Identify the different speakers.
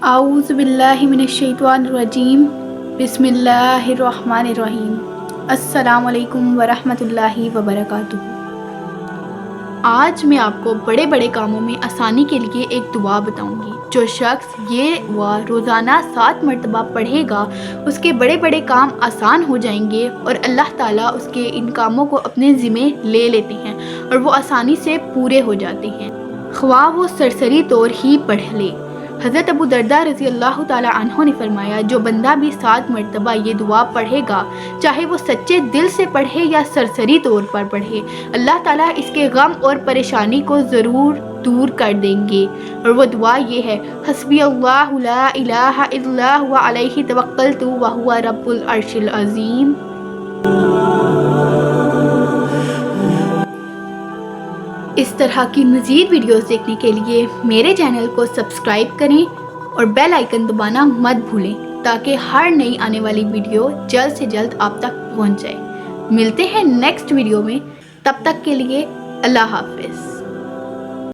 Speaker 1: اعوذ باللہ من الشیطان الرجیم بسم اللہ الرحمن الرحیم السلام علیکم ورحمۃ اللہ وبرکاتہ۔ آج میں آپ کو بڑے بڑے کاموں میں آسانی کے لیے ایک دعا بتاؤں گی۔ جو شخص یہ دعا روزانہ 7 مرتبہ پڑھے گا اس کے بڑے بڑے کام آسان ہو جائیں گے اور اللہ تعالیٰ اس کے ان کاموں کو اپنے ذمے لے لیتے ہیں اور وہ آسانی سے پورے ہو جاتے ہیں، خواہ وہ سرسری طور ہی پڑھ لے۔ حضرت ابو درداء رضی اللہ تعالیٰ عنہ نے فرمایا، جو بندہ بھی 7 مرتبہ یہ دعا پڑھے گا، چاہے وہ سچے دل سے پڑھے یا سرسری طور پر پڑھے، اللہ تعالیٰ اس کے غم اور پریشانی کو ضرور دور کر دیں گے۔ اور وہ دعا یہ ہے، حسبی اللہ لا الہ الا هو علیہ توکلت وہو رب العرش العظیم۔ اس طرح کی مزید ویڈیوز دیکھنے کے لیے میرے چینل کو سبسکرائب کریں اور بیل آئیکن دبانا مت بھولیں تاکہ ہر نئی آنے والی ویڈیو جلد سے جلد آپ تک پہنچ جائے۔ ملتے ہیں نیکسٹ ویڈیو میں، تب تک کے لیے اللہ حافظ۔